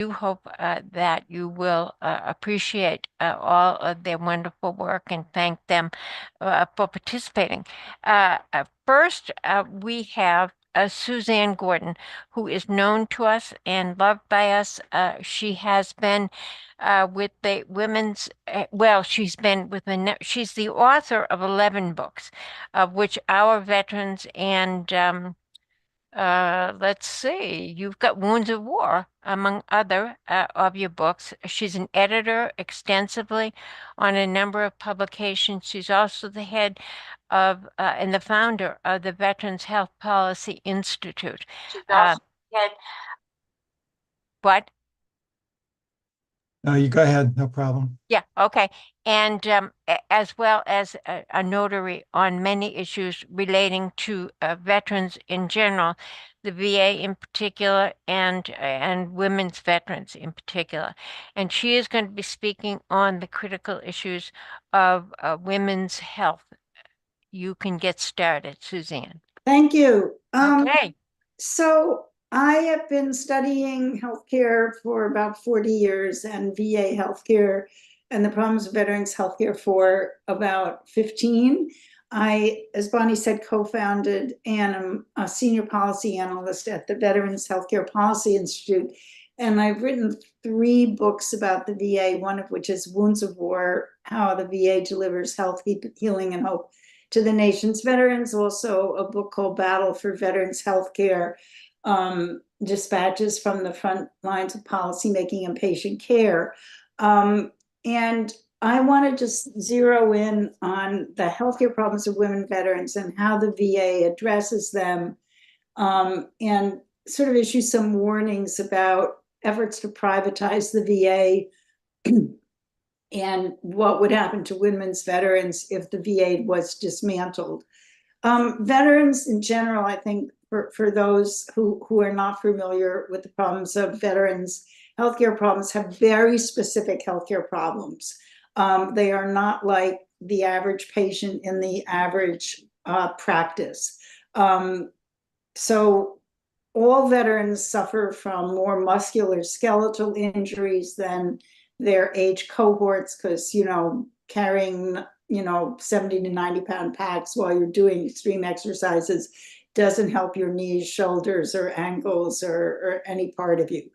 do hope that you will appreciate all of their wonderful work and thank them for participating. First, we have Suzanne Gordon, who is known to us and loved by us. She has been with the women's, well, she's been with the, she's the author of 11 books, of which Our Veterans and let's see, you've got Wounds of War, among other of your books. She's an editor extensively on a number of publications. She's also the head of and the founder of the Veterans Health Policy Institute. She's also head. What? No, you go ahead, no problem. Yeah, okay. And as well as a notary on many issues relating to veterans in general, the VA in particular, and women's veterans in particular. And she is going to be speaking on the critical issues of women's health. You can get started, Suzanne. Thank you. Okay. So I have been studying healthcare for about 40 years and VA healthcare and the problems of veterans healthcare for about 15. I, as Bonnie said, co-founded and am a senior policy analyst at the Veterans Healthcare Policy Institute. And I've written 3 books about the VA, one of which is Wounds of War, How the VA Delivers Health, Healing, and Hope to the nation's veterans. Also a book called Battle for Veterans Healthcare, Dispatches from the Front Lines of Policymaking and Patient Care. And I want to just zero in on the healthcare problems of women veterans and how the VA addresses them, and sort of issue some warnings about efforts to privatize the VA and what would happen to women's veterans if the VA was dismantled. Veterans in general, I think, for those who are not familiar with the problems of veterans, healthcare problems have very specific healthcare problems. They are not like the average patient in the average practice. So all veterans suffer from more musculoskeletal injuries than their age cohorts, because, carrying, 70 to 90 pound packs while you're doing extreme exercises doesn't help your knees, shoulders, or ankles, or any part of you.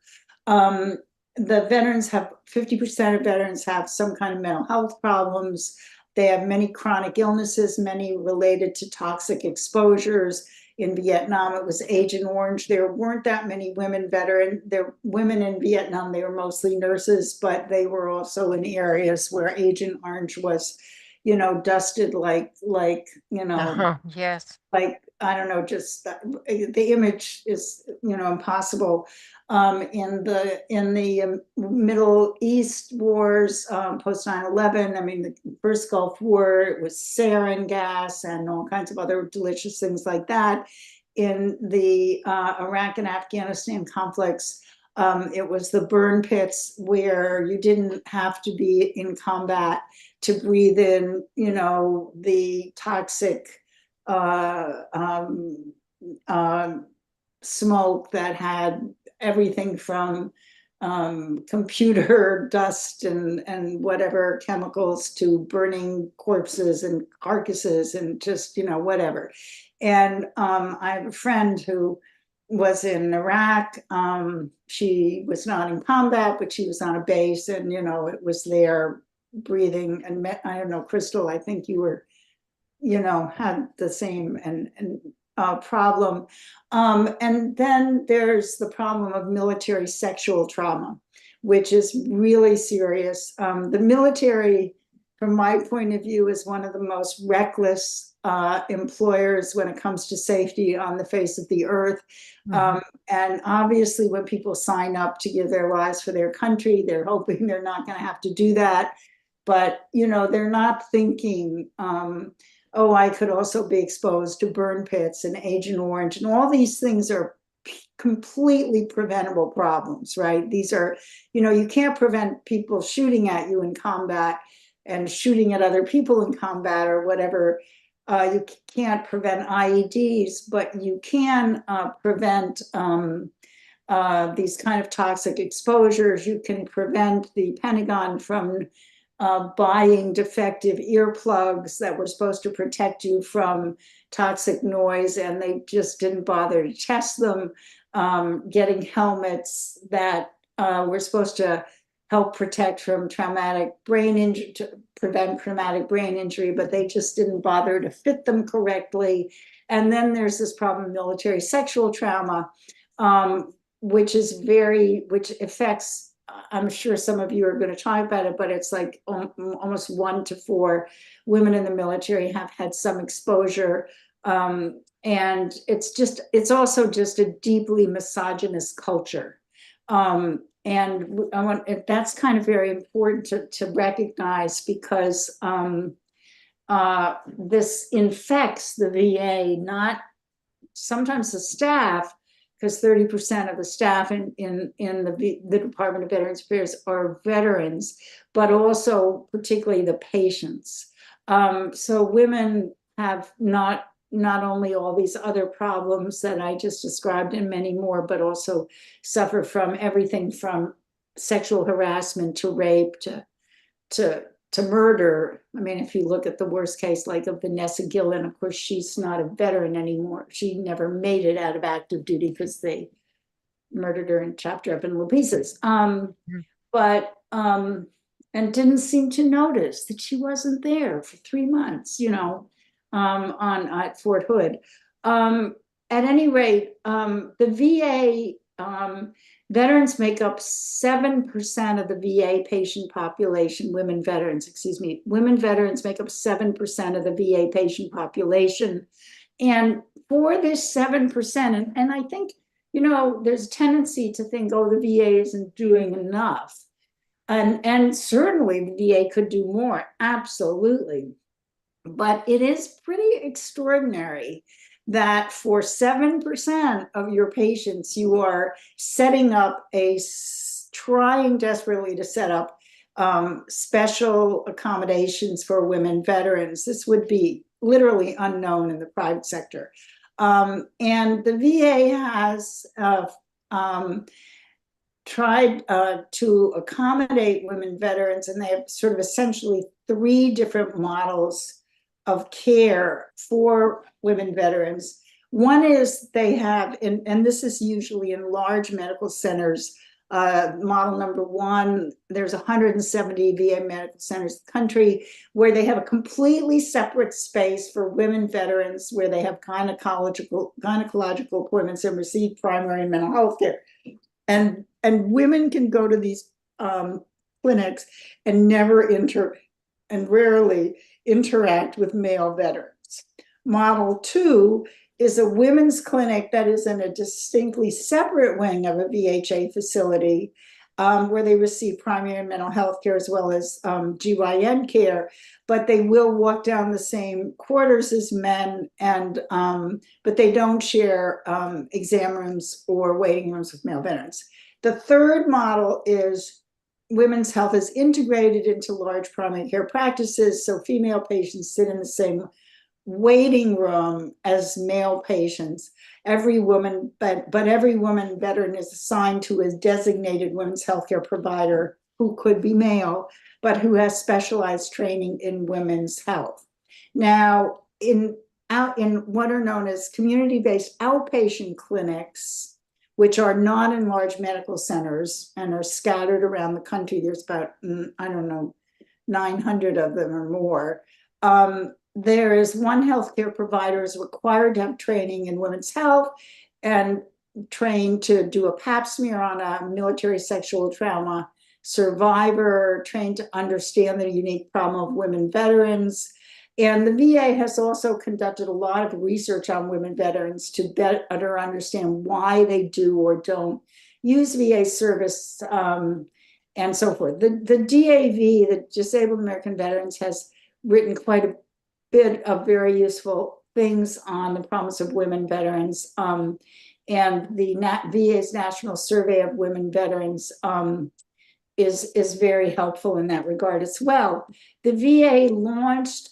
The veterans have 50% of veterans have some kind of mental health problems. They have many chronic illnesses, many related to toxic exposures. In Vietnam, it was Agent Orange. There weren't that many women veterans. There were women in Vietnam. They were mostly nurses, but they were also in areas where Agent Orange was, dusted like Yes. like, I don't know, just the image is, impossible. In the Middle East wars, post 9/11, I mean, the first Gulf War, it was sarin gas and all kinds of other delicious things like that. In the Iraq and Afghanistan conflicts, it was the burn pits where you didn't have to be in combat to breathe in, the toxic smoke that had everything from computer dust and whatever chemicals to burning corpses and carcasses and just, whatever. And I have a friend who was in Iraq. She was not in combat, but she was on a base, and, it was there breathing. And I don't know, Crystal, I think you were, had the same problem. And then there's the problem of military sexual trauma, which is really serious. The military, from my point of view, is one of the most reckless employers when it comes to safety on the face of the earth. Mm-hmm. And obviously, when people sign up to give their lives for their country, they're hoping they're not going to have to do that. But, they're not thinking, oh, I could also be exposed to burn pits and Agent Orange, and all these things are completely preventable problems, right? These are, you can't prevent people shooting at you in combat and shooting at other people in combat or whatever. You can't prevent IEDs, but you can prevent these kind of toxic exposures. You can prevent the Pentagon from buying defective earplugs that were supposed to protect you from toxic noise, and they just didn't bother to test them. Getting helmets that were supposed to help protect from traumatic brain injury, to prevent traumatic brain injury, but they just didn't bother to fit them correctly. And then there's this problem of military sexual trauma, which affects, I'm sure some of you are going to talk about it, but it's like almost 1 to 4 women in the military have had some exposure. And it's also just a deeply misogynist culture. And that's kind of very important to recognize, because this infects the VA, not sometimes the staff, because 30% of the staff in the Department of Veterans Affairs are veterans, but also particularly the patients. So women have not only all these other problems that I just described and many more, but also suffer from everything from sexual harassment to rape to murder. I mean, if you look at the worst case, like of Vanessa Gillen, of course, she's not a veteran anymore. She never made it out of active duty because they murdered her and chopped her up in little pieces. And didn't seem to notice that she wasn't there for 3 months, at Fort Hood. At any rate, the VA veterans make up 7% of the VA patient population. Women veterans make up 7% of the VA patient population. And for this 7%, and I think, there's a tendency to think, oh, the VA isn't doing enough. And certainly the VA could do more, absolutely. But it is pretty extraordinary that for 7% of your patients, you are trying desperately to set up special accommodations for women veterans. This would be literally unknown in the private sector. And the VA has tried to accommodate women veterans, and they have sort of essentially 3 different models of care for women veterans. One is they have, and this is usually in large medical centers, model number 1, there's 170 VA medical centers in the country where they have a completely separate space for women veterans, where they have gynecological appointments and receive primary and mental health care. And women can go to these clinics and rarely interact with male veterans. Model 2 is a women's clinic that is in a distinctly separate wing of a VHA facility, where they receive primary and mental health care as well as GYN care, but they will walk down the same quarters as men, but they don't share exam rooms or waiting rooms with male veterans. The third model is women's health is integrated into large primary care practices, so female patients sit in the same waiting room as male patients. Every woman veteran is assigned to a designated women's healthcare provider who could be male, but who has specialized training in women's health. Now, in what are known as community-based outpatient clinics, which are not in large medical centers and are scattered around the country, there's about, 900 of them or more. There is one healthcare provider is required to have training in women's health and trained to do a pap smear on a military sexual trauma survivor, trained to understand the unique problem of women veterans. And the VA has also conducted a lot of research on women veterans to better understand why they do or don't use VA service, and so forth. The DAV, the Disabled American Veterans, has written quite a bit of very useful things on the problems of women veterans, and the VA's National Survey of Women Veterans is very helpful in that regard as well. The VA launched,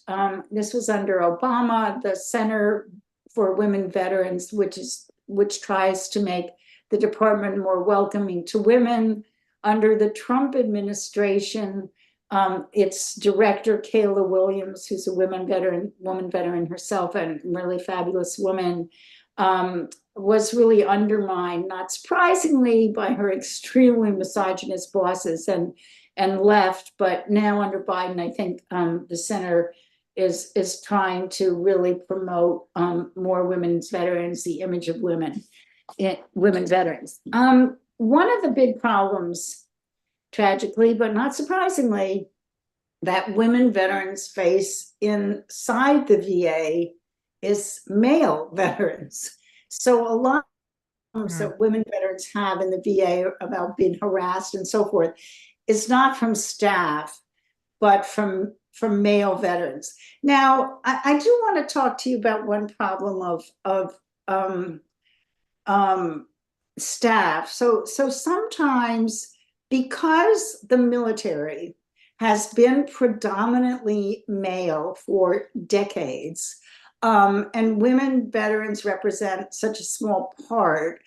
this was under Obama, the Center for Women Veterans, which tries to make the department more welcoming to women. Under the Trump administration, its director, Kayla Williams, who's a woman veteran herself, and really fabulous woman, was really undermined, not surprisingly, by her extremely misogynist bosses and left. But now under Biden, I think the center is trying to really promote more women's veterans, the image of women veterans. One of the big problems, tragically, but not surprisingly, that women veterans face inside the VA is male veterans. So a lot that women veterans have in the VA about being harassed and so forth is not from staff, but from male veterans. Now, I do want to talk to you about one problem of staff. So sometimes, because the military has been predominantly male for decades, and women veterans represent such a small part.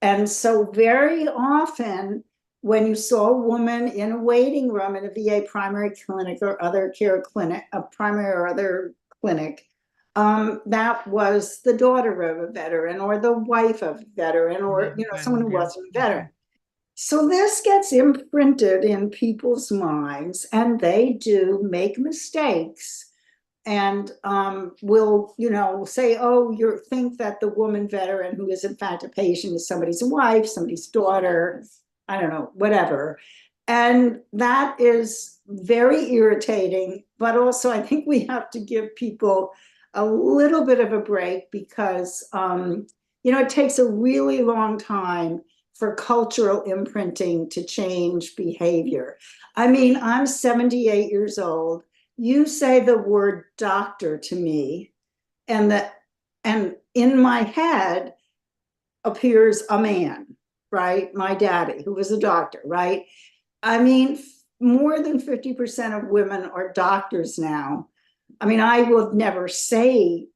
And so very often, when you saw a woman in a waiting room in a VA primary clinic or other care clinic, a primary or other clinic, that was the daughter of a veteran or the wife of a veteran, or someone who wasn't a veteran. So this gets imprinted in people's minds, and they do make mistakes, and will say, oh, you think that the woman veteran who is in fact a patient is somebody's wife, somebody's daughter, I don't know, whatever. And that is very irritating, but also I think we have to give people a little bit of a break, because it takes a really long time for cultural imprinting to change behavior. I mean, I'm 78 years old. You say the word doctor to me, and in my head appears a man, right? My daddy, who was a doctor, right? I mean, more than 50% of women are doctors now. I mean, I would never say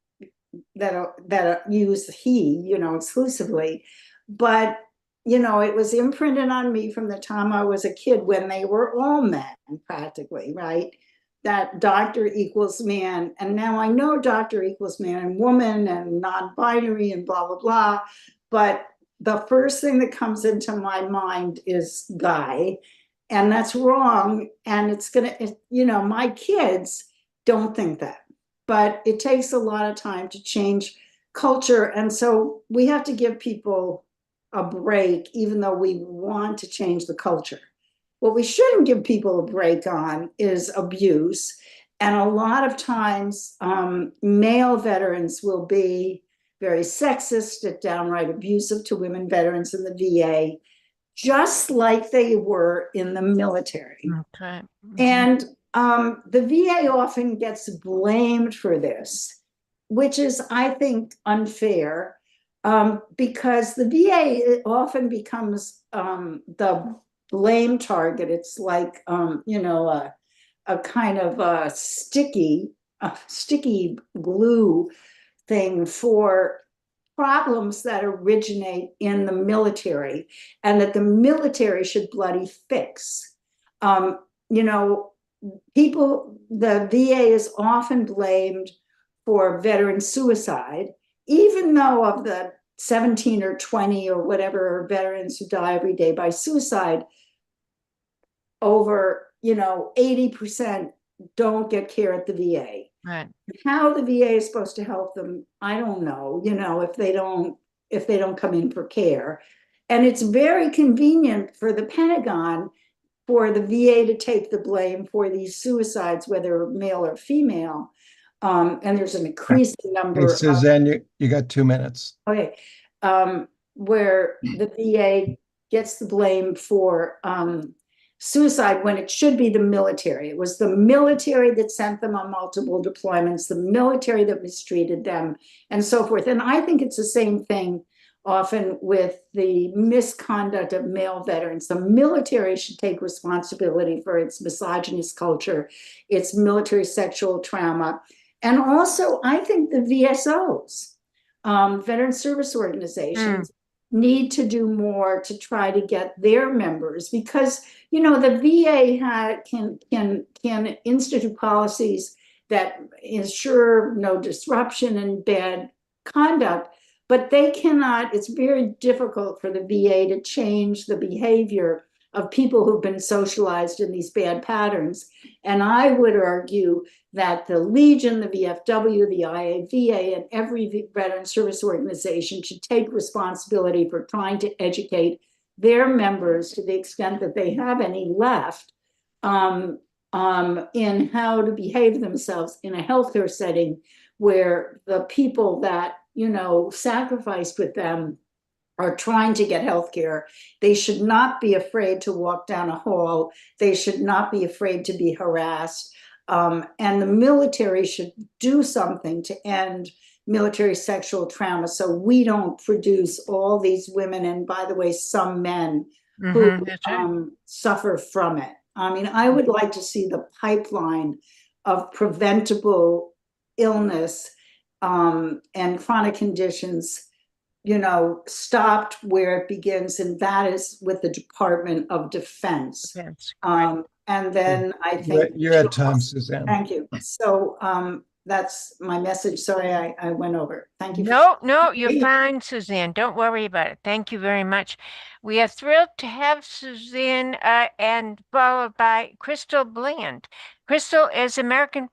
that use he, exclusively, but it was imprinted on me from the time I was a kid, when they were all men practically, right? That doctor equals man. And now I know doctor equals man and woman and non-binary and blah, blah, blah. But the first thing that comes into my mind is guy. And that's wrong. And it's going to, my kids don't think that. But it takes a lot of time to change culture. And so we have to give people a break, even though we want to change the culture. What we shouldn't give people a break on is abuse. And a lot of times, male veterans will be very sexist and downright abusive to women veterans in the VA, just like they were in the military. Okay. And the VA often gets blamed for this, which is, I think, unfair, because the VA often becomes the blame target. It's like, a kind of a sticky glue thing for problems that originate in the military, and that the military should bloody fix. The VA is often blamed for veteran suicide, even though of the 17 or 20 or whatever veterans who die every day by suicide, over 80% don't get care at the VA. Right. How the VA is supposed to help them, I don't know, if they don't come in for care. And it's very convenient for the Pentagon for the VA to take the blame for these suicides, whether male or female. And there's an increasing number. Hey, Suzanne, you got 2 minutes. Okay. Where the VA gets the blame for suicide when it should be the military. It was the military that sent them on multiple deployments, the military that mistreated them, and so forth. And I think it's the same thing often with the misconduct of male veterans. The military should take responsibility for its misogynist culture, its military sexual trauma. And also, I think the VSOs, veteran service organizations, need to do more to try to get their members, because the VA can institute policies that ensure no disruption and bad conduct, but they cannot. It's very difficult for the VA to change the behavior of people who've been socialized in these bad patterns. And I would argue that the Legion, the VFW, the IAVA, and every veteran service organization should take responsibility for trying to educate their members, to the extent that they have any left, in how to behave themselves in a healthcare setting where the people that sacrificed with them are trying to get health care. They should not be afraid to walk down a hall. They should not be afraid to be harassed. And the military should do something to end military sexual trauma, so we don't produce all these women, and by the way, some men who That's right. suffer from it. I mean, I would like to see the pipeline of preventable illness and chronic conditions stopped where it begins, and that is with the Department of Defense. That's correct. And then I think You're at time, Suzanne. thank you. So that's my message. Sorry, I went over. Thank you. No, you're fine, Suzanne. Don't worry about it. Thank you very much. We are thrilled to have Suzanne and followed by Crystal Bland. Crystal is American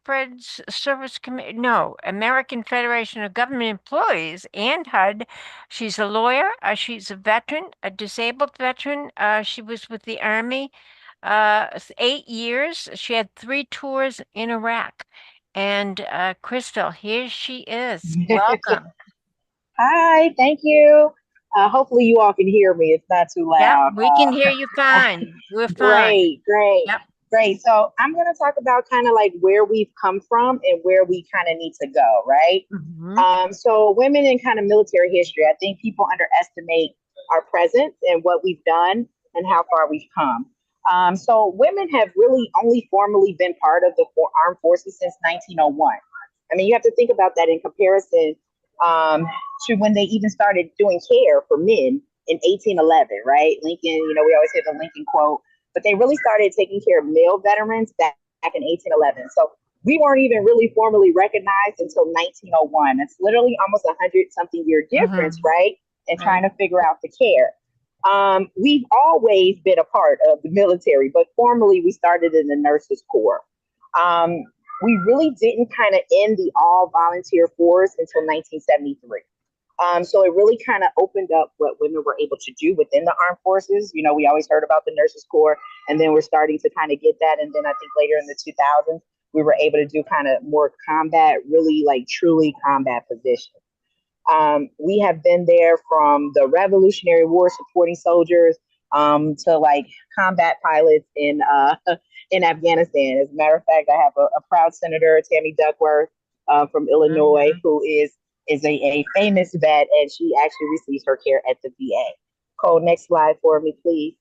American Federation of Government Employees and HUD. She's a lawyer. She's a veteran, a disabled veteran. She was with the Army 8 years. She had 3 tours in Iraq. And Crystal, here she is. Welcome. Hi, thank you. Hopefully you all can hear me. It's not too Yep, loud. we can hear you fine. We're fine. Great. Yep. Great. So I'm going to talk about kind of like where we've come from and where we kind of need to go, right? So women in kind of military history, I think people underestimate our presence and what we've done and how far we've come. So women have really only formally been part of the armed forces since 1901. I mean, you have to think about that in comparison to when they even started doing care for men in 1811, right? Lincoln, we always hear the Lincoln quote, but they really started taking care of male veterans back in 1811. So we weren't even really formally recognized until 1901. It's literally almost 100-something year difference, right? And trying to figure out the care. We've always been a part of the military, but formally we started in the Nurses Corps. We really didn't kind of end the all volunteer force until 1973. So it really kind of opened up what women were able to do within the armed forces. We always heard about the Nurses Corps, and then we're starting to kind of get that. And then I think later in the 2000s, we were able to do kind of more combat, really like truly combat positions. We have been there from the Revolutionary War supporting soldiers to like combat pilots in Afghanistan. As a matter of fact, I have a proud Senator, Tammy Duckworth from Illinois, who is a famous vet, and she actually receives her care at the VA. Cole, next slide for me, please.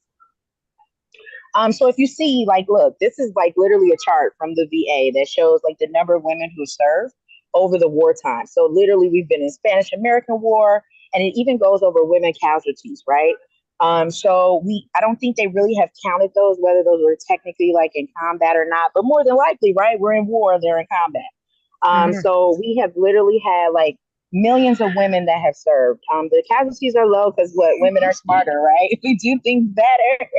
So if you see, like, look, this is like literally a chart from the VA that shows like the number of women who served over the wartime. So literally we've been in Spanish-American War, and it even goes over women casualties, right? So I don't think they really have counted those, whether those were technically like in combat or not, but more than likely, right? We're in war, they're in combat. So we have literally had like millions of women that have served. The casualties are low because women are smarter, right? We do things better.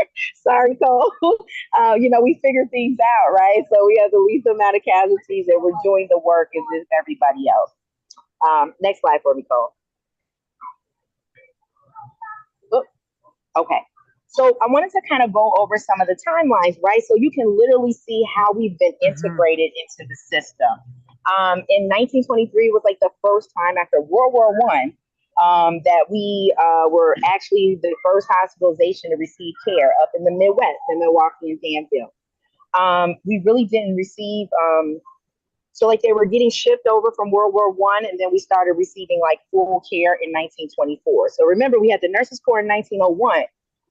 Sorry, Cole. We figure things out, right? So we have the least amount of casualties, and we're doing the work as if everybody else. Next slide for me, Cole. Okay. So I wanted to kind of go over some of the timelines, right? So you can literally see how we've been integrated into the system. In 1923 was like the first time after World War I that we were actually the first hospitalization to receive care up in the Midwest, in Milwaukee and Danville. We really didn't receive, so like they were getting shipped over from World War I, and then we started receiving like full care in 1924. So remember, we had the Nurses Corps in 1901.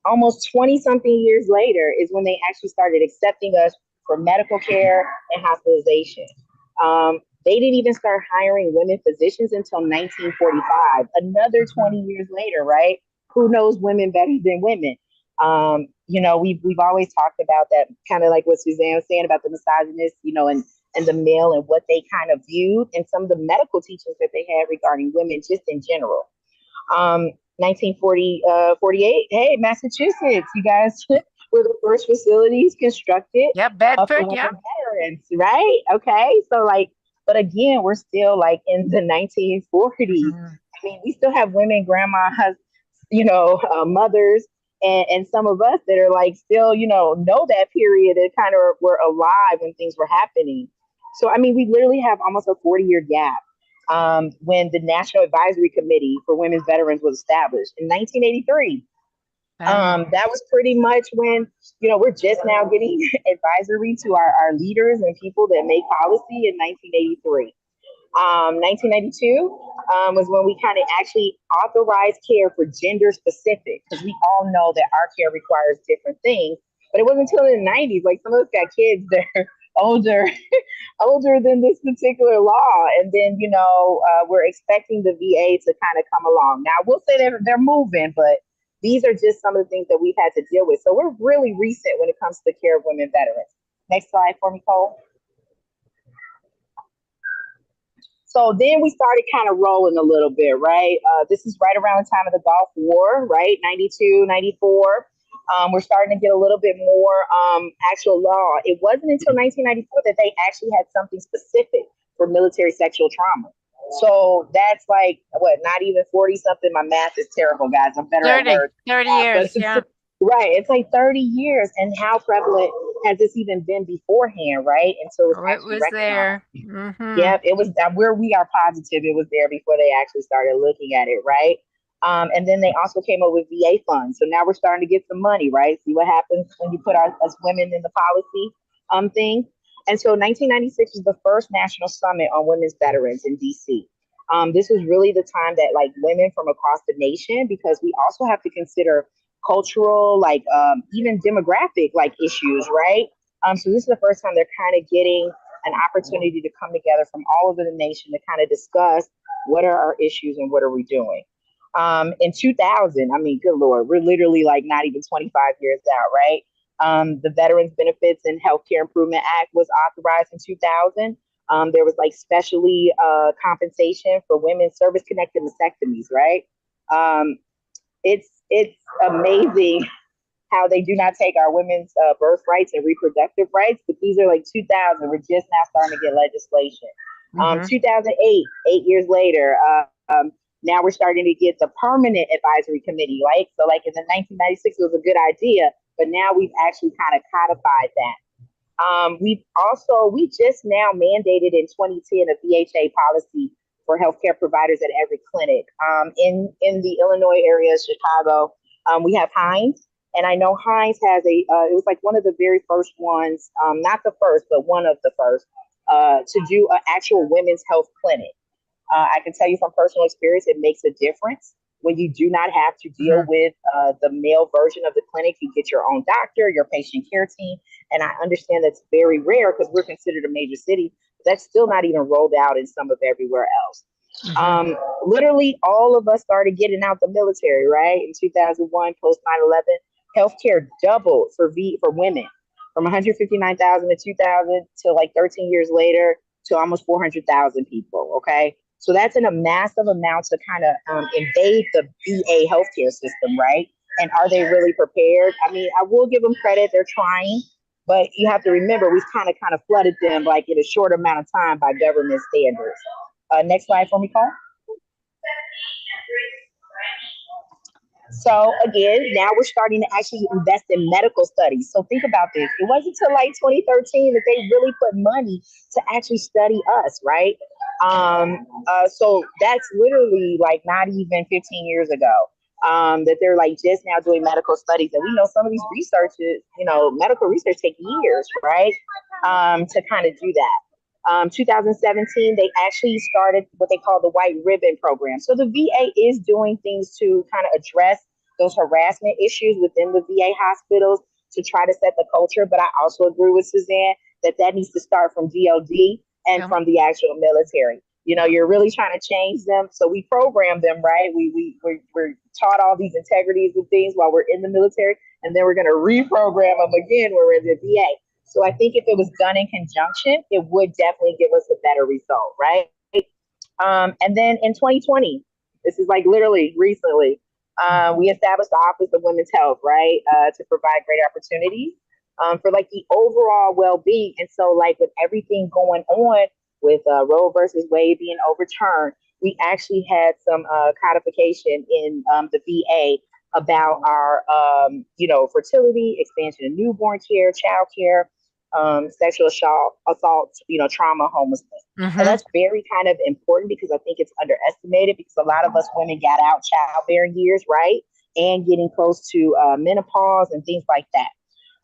Almost 20-something years later is when they actually started accepting us for medical care and hospitalization. They didn't even start hiring women physicians until 1945, another 20 years later, right? who knows women better than women? We've always talked about that, kind of like what Suzanne was saying about the misogynist, and the male and what they kind of viewed, and some of the medical teachings that they had regarding women just in general. 1948, hey, Massachusetts, you guys were the first facilities constructed Yeah, for Bedford, women yeah. veterans, right? Okay, so but again, we're still in the 1940s. Mhm. I mean, we still have women, grandmas, mothers, and some of us that are still, know that period and kind of were alive when things were happening. So, I mean, we literally have almost a 40-year gap when the National Advisory Committee for Women's Veterans was established in 1983. That was pretty much when, we're just now getting advisory to our leaders and people that make policy in 1983. 1992 was when we kind of actually authorized care for gender specific, because we all know that our care requires different things. But it wasn't until in the 90s, some of us got kids that are older than this particular law. And then, we're expecting the VA to kind of come along. Now, we'll say they're moving, but these are just some of the things that we've had to deal with. So we're really recent when it comes to the care of women veterans. Next slide for me, Cole. So then we started kind of rolling a little bit, right? This is right around the time of the Gulf War, right? 92, 94. We're starting to get a little bit more actual law. It wasn't until 1994 that they actually had something specific for military sexual trauma. So that's not even 40 something. My math is terrible, guys. I'm better at words. 30 years, yeah. Right. It's 30 years. And how prevalent has this even been beforehand, right? Until it's actually was there. recognized. Yeah, it was where we are positive it was there before they actually started looking at it, right? And then they also came up with VA funds. So now we're starting to get some money, right? See what happens when you put us women in the policy thing. And so 1996 was the first national summit on women's veterans in DC. This was really the time that women from across the nation, because we also have to consider cultural, even demographic issues, right? So this is the first time they're kind of getting an opportunity to come together from all over the nation to kind of discuss what are our issues and what are we doing. In 2000, I mean, good Lord, we're literally not even 25 years out, right? The Veterans Benefits and Healthcare Improvement Act was authorized in 2000. There was specially compensation for women's service-connected mastectomies, right? It's amazing how they do not take our women's birth rights and reproductive rights, but these are 2000. We're just now starting to get legislation. 2008, 8 years later, now we're starting to get the permanent advisory committee, right? So in the 1996, it was a good idea, but now we've actually kind of codified that. We just now mandated in 2010 a VHA policy for healthcare providers at every clinic. In the Illinois area, Chicago, we have Hines. And I know Hines has it was one of the very first ones, not the first, but one of the first, to do an actual women's health clinic. I can tell you from personal experience, it makes a difference when you do not have to deal with the male version of the clinic. You get your own doctor, your patient care team. And I understand that's very rare because we're considered a major city. But that's still not even rolled out in some of everywhere else. Literally, all of us started getting out the military, right? In 2001, post 9/11, healthcare doubled for women from 159,000 in 2000 to 13 years later to almost 400,000 people. Okay. So that's a massive amount to kind of invade the VA healthcare system, right? And are they really prepared? I mean, I will give them credit. They're trying, but you have to remember we've kind of flooded them in a short amount of time by government standards. Next slide for me, Cole. So again, now we're starting to actually invest in medical studies. So think about this. It wasn't until 2013 that they really put money to actually study us, right? So that's literally not even 15 years ago that they're just now doing medical studies. And we know some of these researches, medical research take years, right? To kind of do that. 2017, they actually started what they call the White Ribbon Program. So the VA is doing things to kind of address those harassment issues within the VA hospitals to try to set the culture. But I also agree with Suzanne that needs to start from DOD and from the actual military. You're really trying to change them. So we program them, right? We're taught all these integrities and things while we're in the military, and then we're going to reprogram them again when we're in the VA. So I think if it was done in conjunction, it would definitely give us a better result, right? And then in 2020, this is like literally recently, we established the Office of Women's Health, right, to provide great opportunities for like the overall well-being. And so like with everything going on with Roe versus Wade being overturned, we actually had some codification in the VA about our, fertility, expansion of newborn care, child care, sexual assault, trauma, homelessness. And that's very kind of important because I think it's underestimated because a lot of us women got out childbearing years, right? And getting close to menopause and things like that.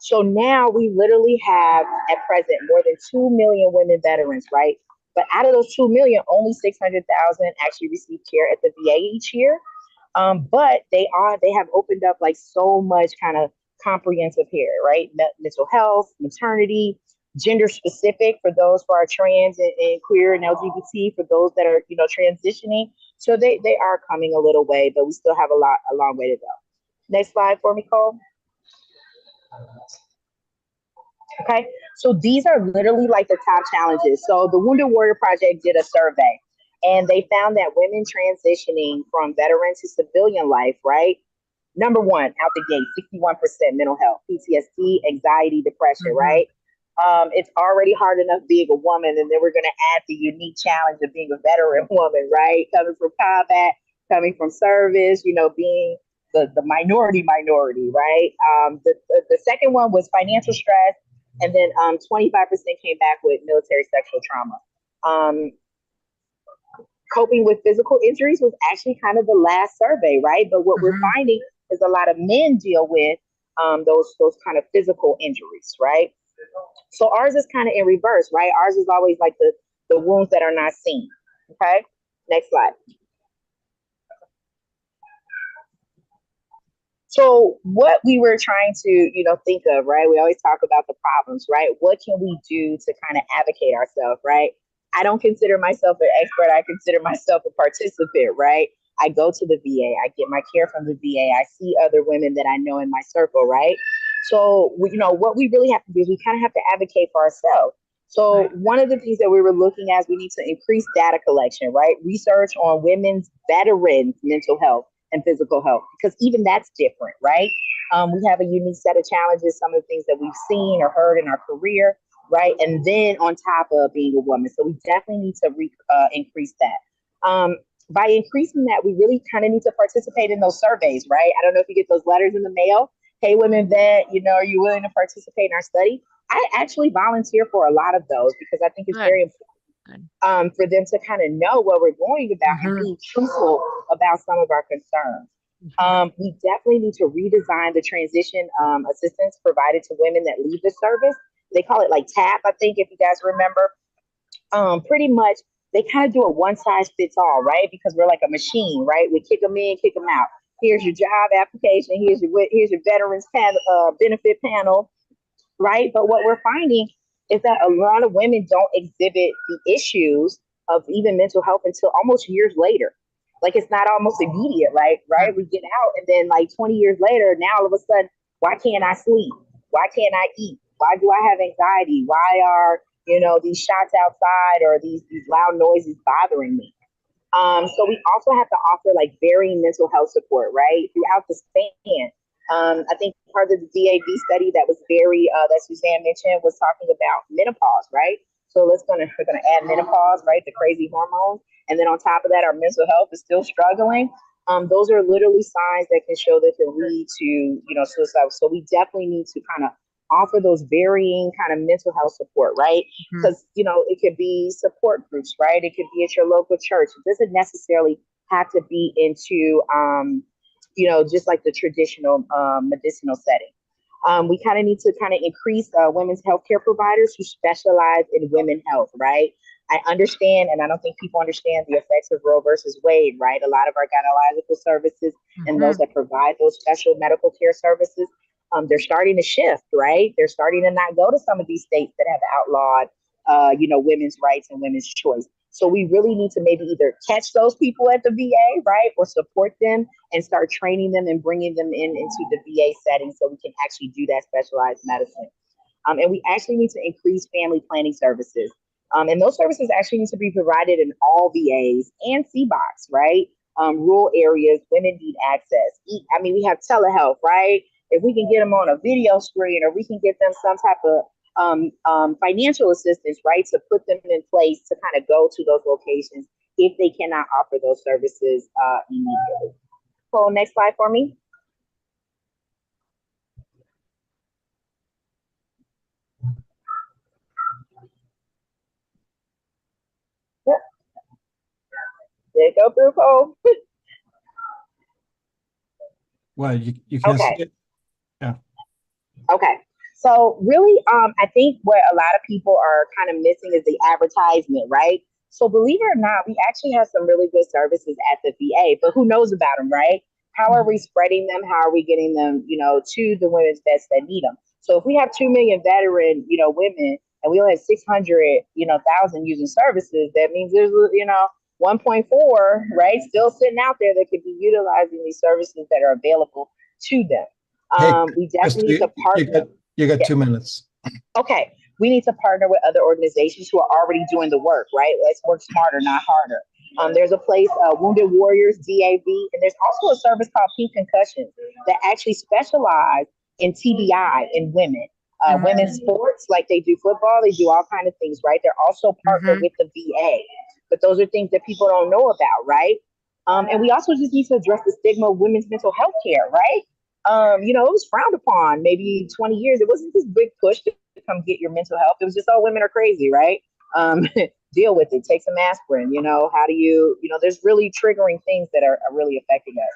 So now we literally have at present more than 2 million women veterans, right? But out of those 2 million, only 600,000 actually receive care at the VA each year. But they have opened up like so much kind of comprehensive care, right? Mental health, maternity, gender specific for those who are trans and queer and LGBT, for those that are, transitioning. So they are coming a little way, but we still have a long way to go. Next slide for me, Cole. Okay, so these are literally like the top challenges. So the Wounded Warrior Project did a survey, and they found that women transitioning from veteran to civilian life, right? Number one, out the gate, 61% mental health, PTSD, anxiety, depression, right? It's already hard enough being a woman, and then we're going to add the unique challenge of being a veteran woman, right? Coming from combat, coming from service, being the minority, right? The second one was financial stress, and then 25% came back with military sexual trauma. Coping with physical injuries was actually kind of the last survey, right? But what we're finding is a lot of men deal with those kind of physical injuries, right? So ours is kind of in reverse, right? Ours is always like the wounds that are not seen. Okay, next slide. So what we were trying to, think of, right? We always talk about the problems, right? What can we do to kind of advocate ourselves, right? I don't consider myself an expert. I consider myself a participant, right? I go to the VA. I get my care from the VA. I see other women that I know in my circle, right? So, what we really have to do is we kind of have to advocate for ourselves. So one of the things that we were looking at is we need to increase data collection, right? Research on women's veterans' mental health and physical health, because even that's different, right? We have a unique set of challenges, some of the things that we've seen or heard in our career, right? And then on top of being a woman. So we definitely need to increase that. By increasing that, we really kind of need to participate in those surveys, right? I don't know if you get those letters in the mail. Hey, women vet, are you willing to participate in our study? I actually volunteer for a lot of those because I think it's very important for them to kind of know what we're going about and be truthful about some of our concerns. We definitely need to redesign the transition assistance provided to women that leave the service. They call it like TAP, I think, if you guys remember. Pretty much, they kind of do a one size fits all, right? Because we're like a machine, right? We kick them in, kick them out. Here's your job application. Here's your veterans benefit panel, right? But what we're finding is that a lot of women don't exhibit the issues of even mental health until almost years later. Like it's not almost immediate, right? We get out and then like 20 years later, now all of a sudden, why can't I sleep? Why can't I eat? Why do I have anxiety? Why are, these shots outside or these loud noises bothering me? So we also have to offer like varying mental health support, right? Throughout the span. I think part of the DAV study that was that Suzanne mentioned was talking about menopause, right? So we're gonna add menopause, right? The crazy hormones. And then on top of that, our mental health is still struggling. Those are literally signs that can show that can lead to, suicide. So we definitely need to kind of offer those varying kind of mental health support, right? Because, it could be support groups, right? It could be at your local church. It doesn't necessarily have to be into, just like the traditional medicinal setting. We kind of need to kind of increase women's healthcare providers who specialize in women's health, right? I understand, and I don't think people understand the effects of Roe versus Wade, right? A lot of our gynecological services and those that provide those special medical care services, they're starting to shift, right? They're starting to not go to some of these states that have outlawed women's rights and women's choice. So we really need to maybe either catch those people at the VA, right, or support them and start training them and bringing them into the VA setting so we can actually do that specialized medicine. And we actually need to increase family planning services. And those services actually need to be provided in all VAs and CBOCs, right? Rural areas, women need access. We have telehealth, right? If we can get them on a video screen, or we can get them some type of financial assistance, right, to put them in place to kind of go to those locations if they cannot offer those services immediately. So next slide for me. Yep. There you go, Bruco. Well, you can't Okay. see it? Yeah. Okay. So really, I think what a lot of people are kind of missing is the advertisement, right? So believe it or not, we actually have some really good services at the VA, but who knows about them, right? How are we spreading them? How are we getting them, to the women's vets that need them? So if we have 2 million veteran, women, and we only have 600, thousand using services, that means there's, 1.4, right, still sitting out there that could be utilizing these services that are available to them. Hey, We definitely need to partner. You got 2 minutes. Okay, we need to partner with other organizations who are already doing the work, right? Let's work smarter, not harder. There's a place, Wounded Warriors, DAV, and there's also a service called Pink Concussions that actually specialize in TBI in women. Women's sports, like they do football, they do all kinds of things, right? They're also partnered with the VA. But those are things that people don't know about, right? And we also just need to address the stigma of women's mental health care, right? It was frowned upon maybe 20 years. It wasn't this big push to come get your mental health. It was just, oh, women are crazy, right? Deal with it. Take some aspirin. How do you, there's really triggering things that are really affecting us.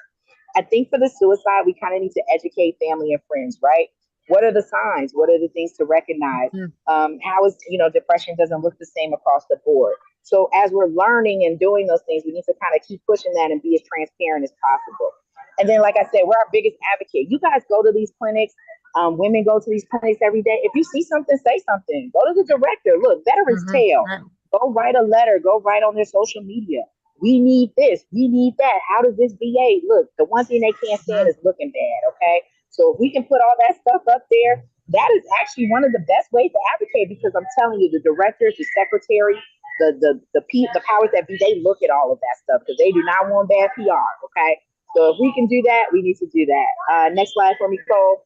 I think for the suicide, we kind of need to educate family and friends, right? What are the signs? What are the things to recognize? How is, depression doesn't look the same across the board. So as we're learning and doing those things, we need to kind of keep pushing that and be as transparent as possible. And then, like I said, we're our biggest advocate. You guys go to these clinics. Women go to these clinics every day. If you see something, say something. Go to the director. Look, Veterans Tale. Go write a letter. Go write on their social media. We need this. We need that. How does this VA look? The one thing they can't stand is looking bad, okay? So if we can put all that stuff up there, that is actually one of the best ways to advocate, because I'm telling you, the directors, the secretary, the powers that be, they look at all of that stuff because they do not want bad PR, okay? So if we can do that, we need to do that. Next slide for me, Cole.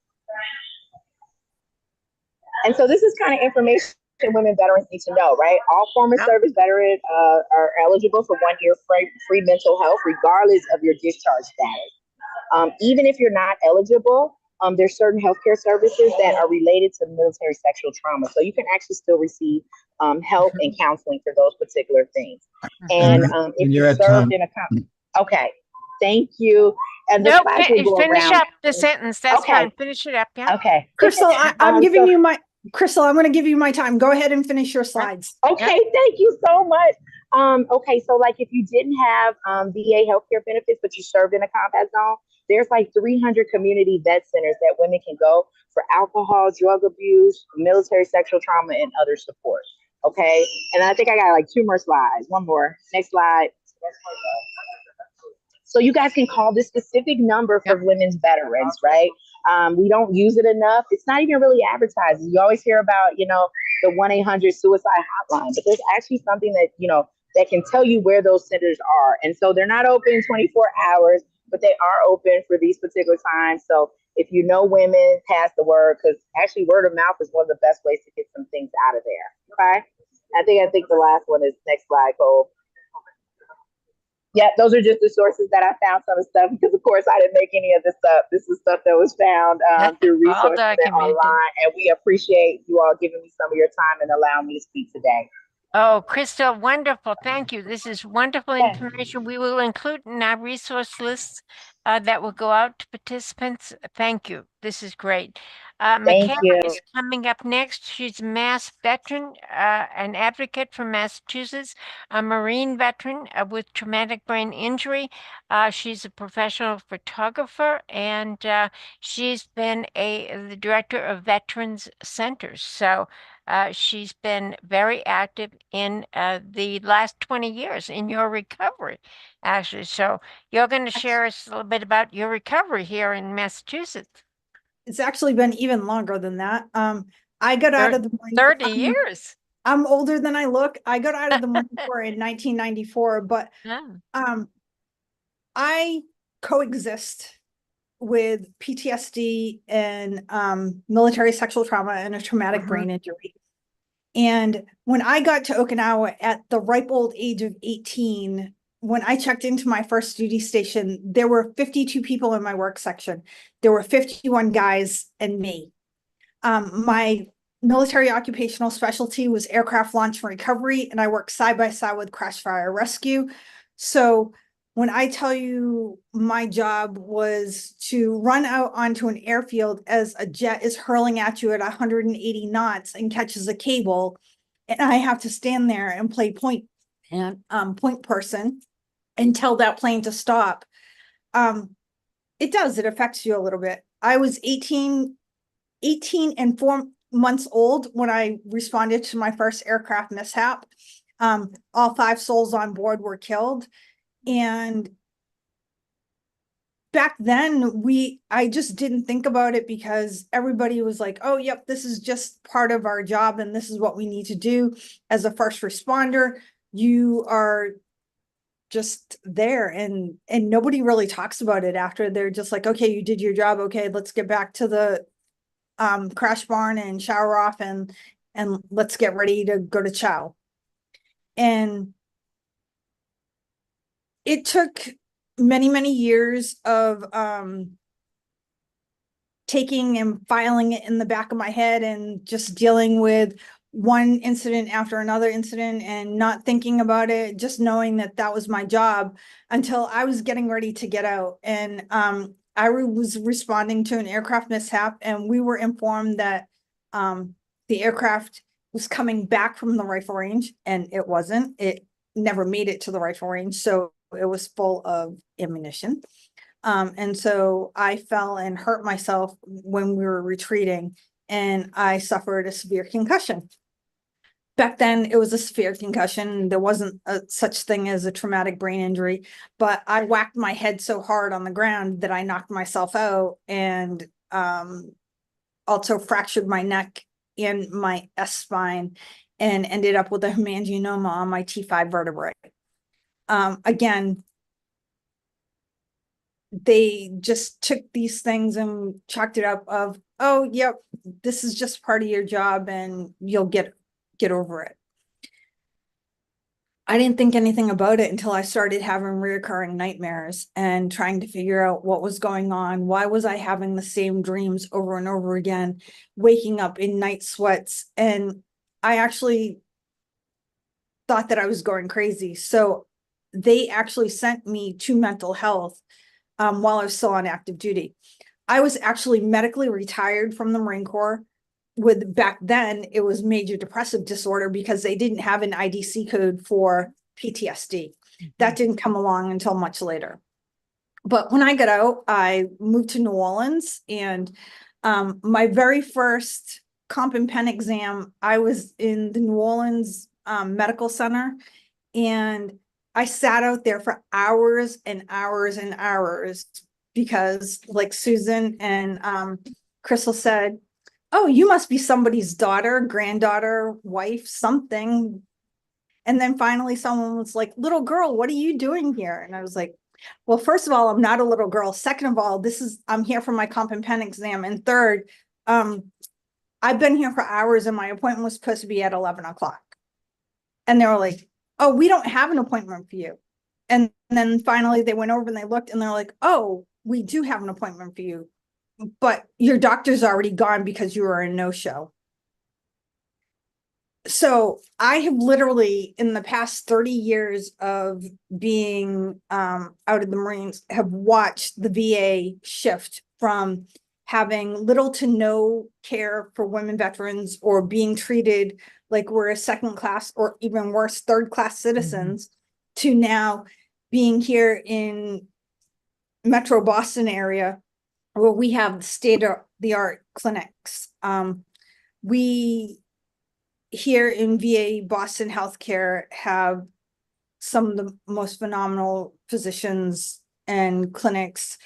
And so this is kind of information women veterans need to know, right? All former service veterans are eligible for 1 year free mental health, regardless of your discharge status. Even if you're not eligible, there's certain healthcare services that are related to military sexual trauma. So you can actually still receive help and counseling for those particular things. And if you served in a okay, thank you. And the slides will go finish around. up the sentence. That's fine. Finish it up. Yeah. Okay. Crystal, I'm giving you my Crystal, I'm going to give you my time. Go ahead and finish your slides. Okay, thank you so much. Okay, so like if you didn't have VA healthcare benefits, but you served in a combat zone, there's like 300 community vet centers that women can go for alcohol, drug abuse, military sexual trauma, and other support. Okay, and I think I got like 2 more slides. One more. Next slide. So you guys can call this specific number for women's veterans, right? We don't use it enough. It's not even really advertised. You always hear about, the 1-800 suicide hotline, but there's actually something that, that can tell you where those centers are. And so they're not open 24 hours, but they are open for these particular times. So if you know women, pass the word, because actually word of mouth is one of the best ways to get some things out of there. Okay. I think the last one is next slide, Cole. Yeah, those are just the sources that I found some of the stuff, because of course I didn't make any of this stuff. This is stuff that was found through resources and online, and we appreciate you all giving me some of your time and allowing me to speak today. Oh, Crystal, wonderful. Thank you. This is wonderful information. We will include in our resource lists that will go out to participants? Thank you. This is great. Thank Micaila you. is coming up next. She's a Mass veteran, an advocate from Massachusetts, a Marine veteran with traumatic brain injury. She's a professional photographer, and she's been the director of Veterans Centers. So she's been very active in the last 20 years in your recovery, actually. So you're going to share us a little bit about your recovery here in Massachusetts. It's actually been even longer than that. I got out of the Marine 30 Corps. years. I'm older than I look. I got out of the Marine Corps in 1994, but Oh. I coexist with PTSD and military sexual trauma and a traumatic brain injury. And when I got to Okinawa at the ripe old age of 18, when I checked into my first duty station, there were 52 people in my work section. There were 51 guys and me. My military occupational specialty was aircraft launch and recovery, and I worked side by side with crash fire rescue. So when I tell you my job was to run out onto an airfield as a jet is hurling at you at 180 knots and catches a cable, and I have to stand there and play point person and tell that plane to stop. It affects you a little bit. I was 18 and 4 months old when I responded to my first aircraft mishap. All 5 souls on board were killed. And back then I just didn't think about it because everybody was like, oh, yep, this is just part of our job. And this is what we need to do as a first responder. You are just there, and nobody really talks about it after. They're just like, okay, you did your job. Okay, let's get back to the crash barn and shower off and let's get ready to go to chow. And it took many years of taking and filing it in the back of my head and just dealing with one incident after another incident and not thinking about it, just knowing that that was my job until I was getting ready to get out. And I was responding to an aircraft mishap, and we were informed that the aircraft was coming back from the rifle range, and it wasn't. It never made it to the rifle range, so it was full of ammunition. And so I fell and hurt myself when we were retreating, and I suffered a severe concussion. Back then, it was a severe concussion. There wasn't such thing as a traumatic brain injury, but I whacked my head so hard on the ground that I knocked myself out, and also fractured my neck and my S-spine, and ended up with a hemangioma on my T5 vertebrae. Again, they just took these things and chalked it up of, oh, yep, this is just part of your job and you'll get over it. I didn't think anything about it until I started having reoccurring nightmares and trying to figure out what was going on. Why was I having the same dreams over and over again, waking up in night sweats? And I actually thought that I was going crazy. So they actually sent me to mental health while I was still on active duty. I was actually medically retired from the Marine Corps with, back then, it was major depressive disorder because they didn't have an IDC code for PTSD. That didn't come along until much later. But when I got out, I moved to New Orleans, and my very first comp and pen exam, I was in the New Orleans Medical Center, and I sat out there for hours and hours and hours because, like Susan and Crystal said, oh, you must be somebody's daughter, granddaughter, wife, something. And then finally someone was like, little girl, what are you doing here? And I was like, well, first of all, I'm not a little girl. Second of all, I'm here for my comp and pen exam. And third, I've been here for hours and my appointment was supposed to be at 11 o'clock. And they were like, oh, we don't have an appointment for you. And then finally they went over and they looked and they're like, oh, we do have an appointment for you, but your doctor's already gone because you were a no-show. So I have literally, in the past 30 years of being out of the Marines, have watched the VA shift from having little to no care for women veterans or being treated like we're a second class or even worse, third class citizens, to now being here in Metro Boston area where we have state of the art clinics. We here in VA Boston Healthcare have some of the most phenomenal physicians and clinics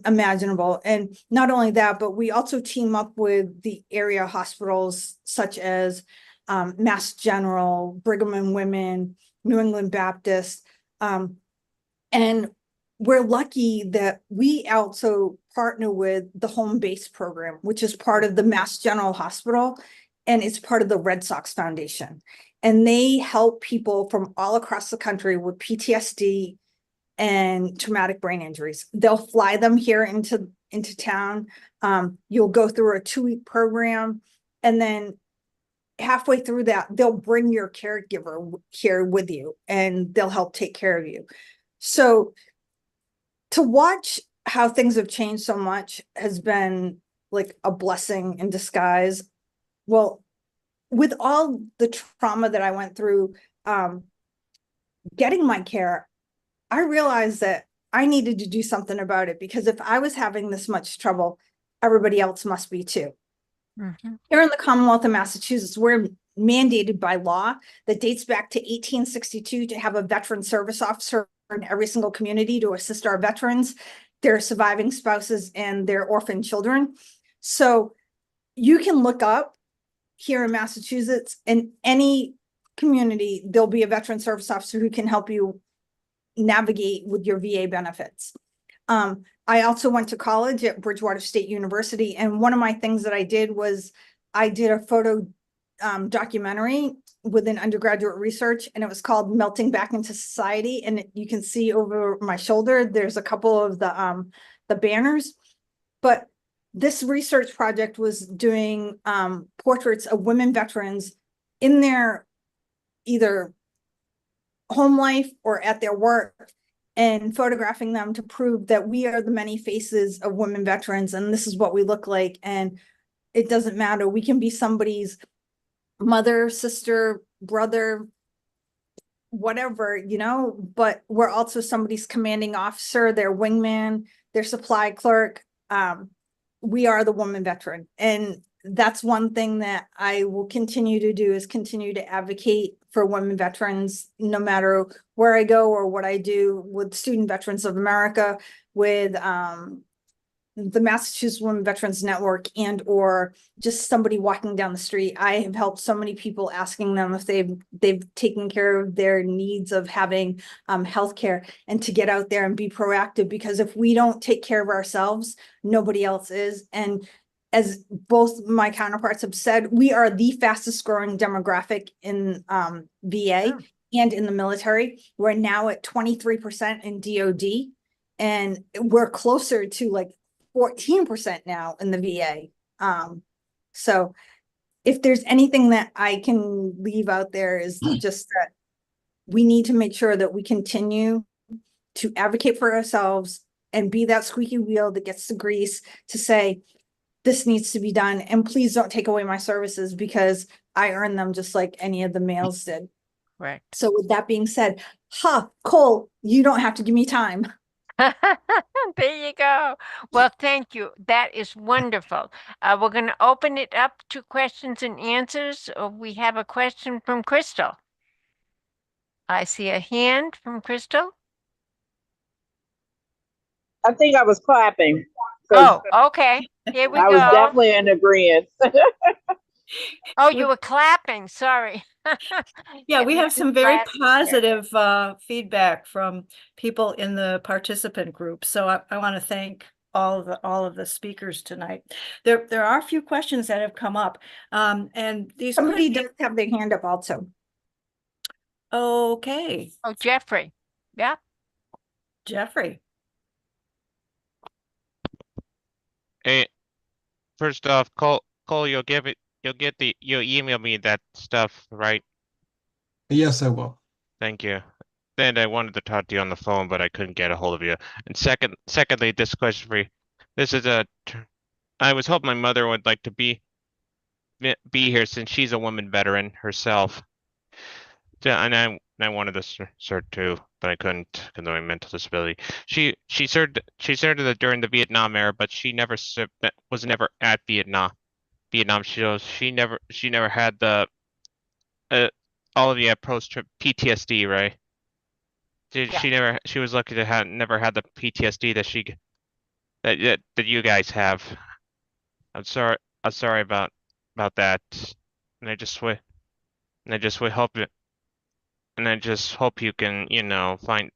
imaginable. And not only that, but we also team up with the area hospitals such as Mass General, Brigham and Women, New England Baptist. And we're lucky that we also partner with the home base program, which is part of the Mass General Hospital, and it's part of the Red Sox Foundation. And they help people from all across the country with PTSD and traumatic brain injuries. They'll fly them here into town. You'll go through a 2-week program, and then halfway through that, they'll bring your caregiver here with you, and they'll help take care of you. So to watch how things have changed so much has been like a blessing in disguise. Well, with all the trauma that I went through, getting my care, I realized that I needed to do something about it, because if I was having this much trouble, everybody else must be too. Here in the Commonwealth of Massachusetts, we're mandated by law that dates back to 1862 to have a veteran service officer in every single community to assist our veterans, their surviving spouses, and their orphan children. So you can look up here in Massachusetts, in any community, there'll be a veteran service officer who can help you navigate with your VA benefits. I also went to college at Bridgewater State University, and one of my things that I did was I did a photo documentary within undergraduate research, and it was called Melting Back into Society. And you can see over my shoulder, there's a couple of the banners. But this research project was doing portraits of women veterans in their either home life or at their work, and photographing them to prove that we are the many faces of women veterans, and this is what we look like. And it doesn't matter. We can be somebody's mother, sister, brother, whatever, but we're also somebody's commanding officer, their wingman, their supply clerk. We are the woman veteran. And that's one thing that I will continue to do, is continue to advocate for women veterans, no matter where I go or what I do, with Student Veterans of America, with the Massachusetts Women Veterans Network, and or just somebody walking down the street. I have helped so many people, asking them if they've taken care of their needs of having healthcare, and to get out there and be proactive, because if we don't take care of ourselves, nobody else is. And as both my counterparts have said, we are the fastest growing demographic in VA and in the military. We're now at 23% in DOD, and we're closer to like 14% now in the VA. So if there's anything that I can leave out there, is just that we need to make sure that we continue to advocate for ourselves and be that squeaky wheel that gets the grease to say, this needs to be done, and please don't take away my services, because I earned them just like any of the males did. Right. So with that being said, Cole, you don't have to give me time. There you go. Well, thank you. That is wonderful. We're going to open it up to questions and answers. We have a question from Crystal. I see a hand from Crystal. I think I was clapping. Oh, okay. Here we I go. was definitely in agreement. Oh, you were clapping. Sorry. Yeah, we have some very Clapping. positive feedback from people in the participant group. So I want to thank all of the speakers tonight. There are a few questions that have come up, and these Somebody does have their hand up also. Okay, Oh, Jeffrey. Yeah. Jeffrey. Hey, first off, Cole, you'll you'll email me that stuff, right? Yes, I will. Thank you. Then I wanted to talk to you on the phone, but I couldn't get a hold of you. And secondly, this question for you. This is I was hoping my mother would like to be here since she's a woman veteran herself. Yeah, and I wanted to serve too, but I couldn't because of my mental disability. She served during the Vietnam era, but she never was never at Vietnam. She never had the uh, all of you had post-trip PTSD, right? She was lucky to have never had the PTSD that you guys have. I'm sorry about that. And I just wi- and I just would hope it and I just hope you can, find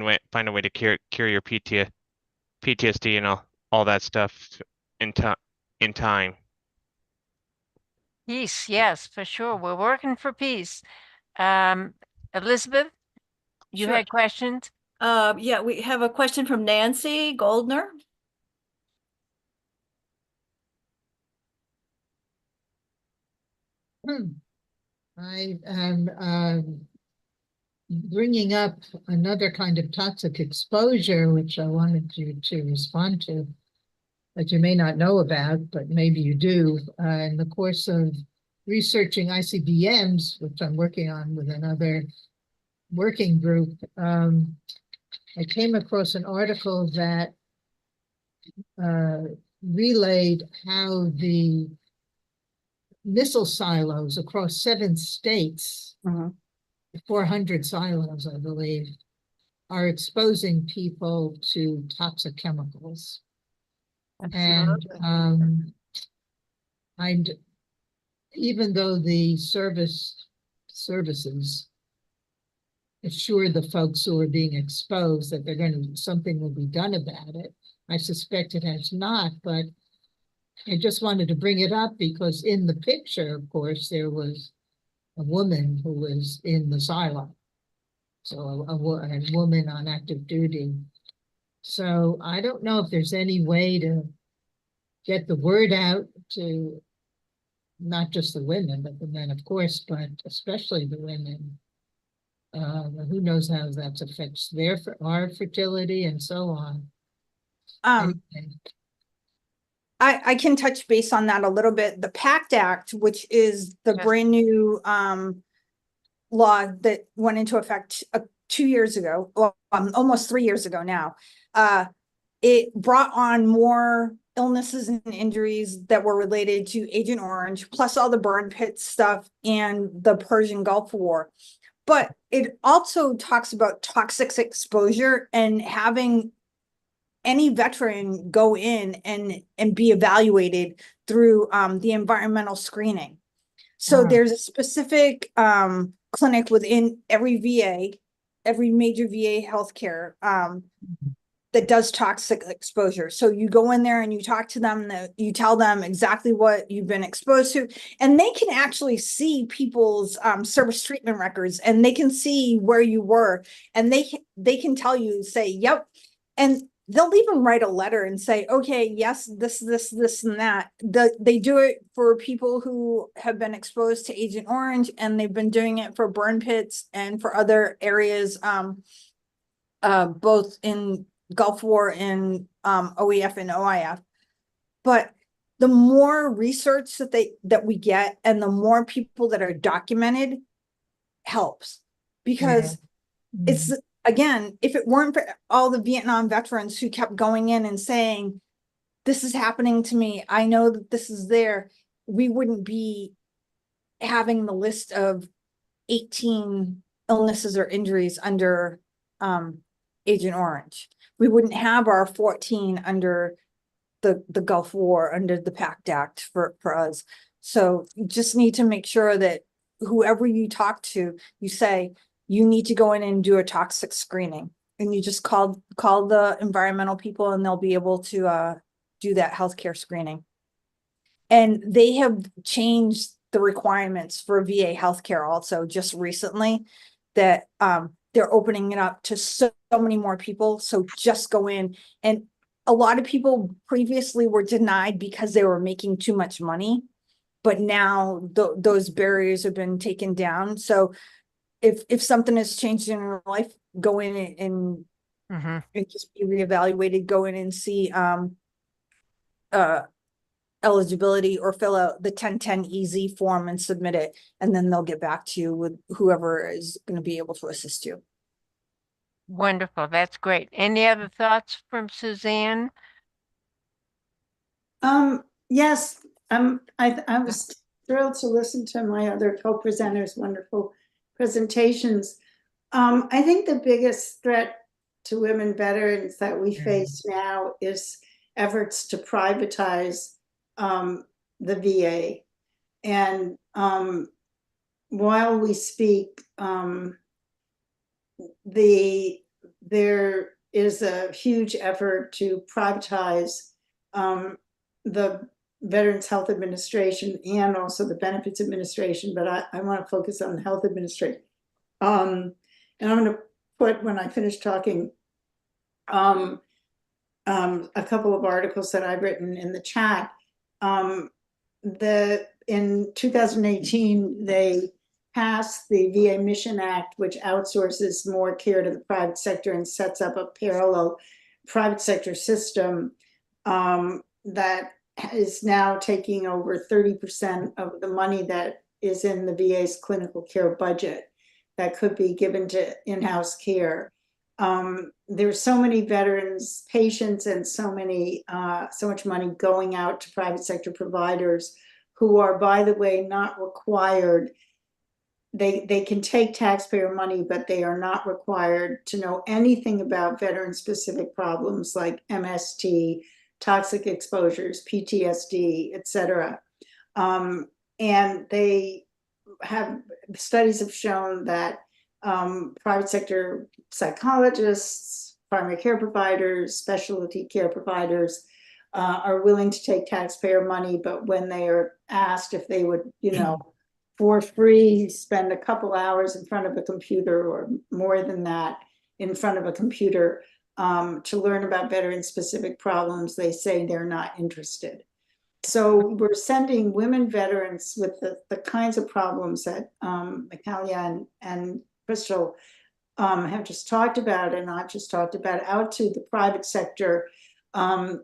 a way to cure your PTSD and all that stuff in time. Peace, yes, for sure. We're working for peace. Elizabeth, you Sure. had questions? Yeah, we have a question from Nancy Goldner. I am bringing up another kind of toxic exposure, which I wanted you to respond to, that you may not know about, but maybe you do. In the course of researching ICBMs, which I'm working on with another working group, I came across an article that relayed how the missile silos across 7 states, 400 silos, I believe, are exposing people to toxic chemicals. And even though the services assure the folks who are being exposed that something will be done about it, I suspect it has not, but I just wanted to bring it up because in the picture, of course, there was a woman who was in the silo. So a woman on active duty. So I don't know if there's any way to get the word out to not just the women, but the men, of course, but especially the women. Who knows how that affects our fertility and so on. Anyway. I can touch base on that a little bit. The PACT Act, which is the Yes. brand new law that went into effect 2 years ago, well, almost 3 years ago now, it brought on more illnesses and injuries that were related to Agent Orange, plus all the burn pit stuff and the Persian Gulf War. But it also talks about toxic exposure and having any veteran go in and be evaluated through the environmental screening. So there's a specific clinic within every VA, every major VA healthcare that does toxic exposure. So you go in there and you talk to them, you tell them exactly what you've been exposed to, and they can actually see people's service treatment records, and they can see where you were, and they can tell you, say, yep. And they'll even write a letter and say, okay, yes, this, and that. They do it for people who have been exposed to Agent Orange, and they've been doing it for burn pits and for other areas, both in Gulf War and OEF and OIF. But the more research that we get and the more people that are documented helps, because it's, again, if it weren't for all the Vietnam veterans who kept going in and saying, this is happening to me, I know that this is there, we wouldn't be having the list of 18 illnesses or injuries under Agent Orange. We wouldn't have our 14 under the Gulf War, under the PACT Act for us. So you just need to make sure that whoever you talk to, you say, you need to go in and do a toxic screening. And you just call the environmental people, and they'll be able to do that healthcare screening. And they have changed the requirements for VA healthcare also just recently, that they're opening it up to so many more people. So just go in. And a lot of people previously were denied because they were making too much money. but now those barriers have been taken down. So if something has changed in your life, go in and just be reevaluated, go in and see eligibility, or fill out the 1010 easy form and submit it, and then they'll get back to you with whoever is going to be able to assist you. Wonderful. That's great. Any other thoughts from Suzanne? Yes, I was thrilled to listen to my other co-presenters' wonderful presentations. I think the biggest threat to women veterans that we face now is efforts to privatize the VA. And while we speak, there is a huge effort to privatize the Veterans Health Administration and also the Benefits Administration, but I want to focus on the Health Administration. And I'm going to put, when I finish talking, a couple of articles that I've written in the chat. In 2018, they passed the VA Mission Act, which outsources more care to the private sector and sets up a parallel private sector system that is now taking over 30% of the money that is in the VA's clinical care budget that could be given to in-house care. There's so many veterans, patients, and so much money going out to private sector providers who are, by the way, not required. They can take taxpayer money, but they are not required to know anything about veteran-specific problems like MST, toxic exposures, PTSD, et cetera. And studies have shown that private sector psychologists, primary care providers, specialty care providers are willing to take taxpayer money, but when they are asked if they would, for free, spend a couple hours in front of a computer or more than that in front of a computer to learn about veteran-specific problems, they say they're not interested. So we're sending women veterans with the kinds of problems that Micaila and Crystal have just talked about, and I've just talked about, out to the private sector,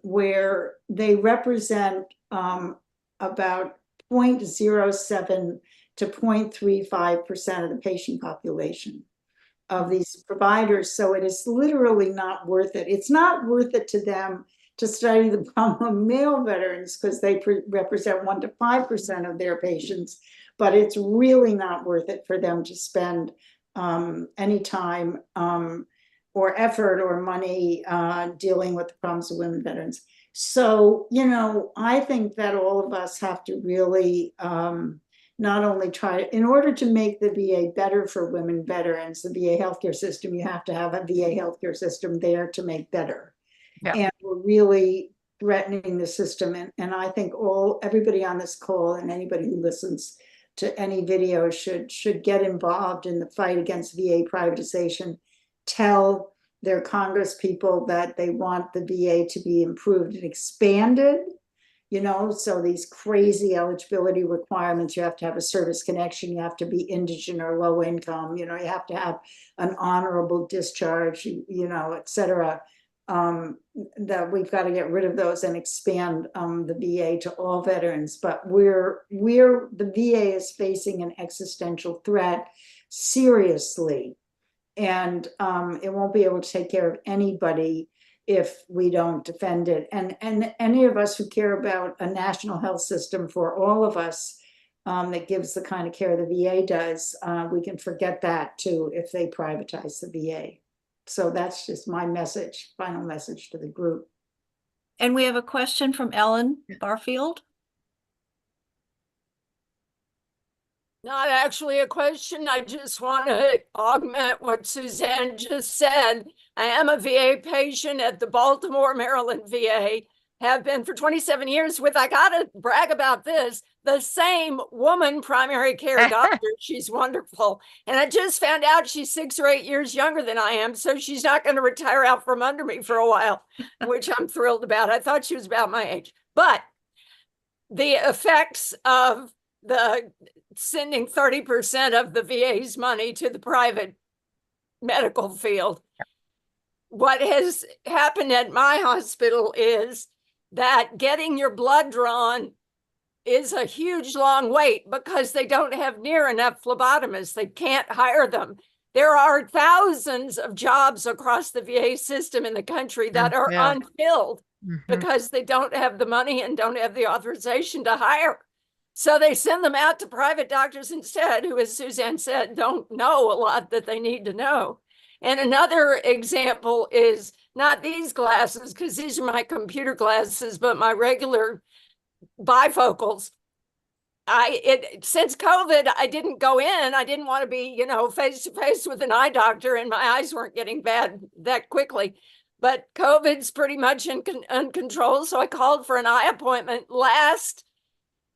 where they represent about 0.07 to 0.35% of the patient population of these providers. So it is literally not worth it. It's not worth it to them to study the problem of male veterans because they represent 1 to 5% of their patients, but it's really not worth it for them to spend any time or effort or money dealing with the problems of women veterans. So, I think that all of us have to really not only try, in order to make the VA better for women veterans, the VA healthcare system, you have to have a VA healthcare system there to make better. Yeah. And we're really threatening the system. And I think everybody on this call and anybody who listens to any video should get involved in the fight against VA privatization. Tell their Congress people that they want the VA to be improved and expanded. So these crazy eligibility requirements, you have to have a service connection, you have to be indigent or low income, you have to have an honorable discharge, et cetera. That we've got to get rid of those and expand the VA to all veterans. But the VA is facing an existential threat seriously, and it won't be able to take care of anybody if we don't defend it. And any of us who care about a national health system for all of us that gives the kind of care the VA does, we can forget that too if they privatize the VA. So that's just my final message to the group. And we have a question from Ellen Barfield. Not actually a question. I just want to augment what Suzanne just said. I am a VA patient at the Baltimore, Maryland VA. Have been for 27 years with, I gotta brag about this, the same woman primary care doctor. She's wonderful. And I just found out she's 6 or 8 years younger than I am. So she's not going to retire out from under me for a while, which I'm thrilled about. I thought she was about my age. But the effects of the sending 30% of the VA's money to the private medical field. What has happened at my hospital is that getting your blood drawn is a huge long wait because they don't have near enough phlebotomists. They can't hire them. There are thousands of jobs across the VA system in the country that are Yeah. unfilled Mhm. because they don't have the money and don't have the authorization to hire. So they send them out to private doctors instead, who, as Suzanne said, don't know a lot that they need to know. And another example is not these glasses, because these are my computer glasses, but my regular bifocals. Since COVID, I didn't go in. I didn't want to be, face to face with an eye doctor, and my eyes weren't getting bad that quickly. But COVID's pretty much uncontrolled. So I called for an eye appointment last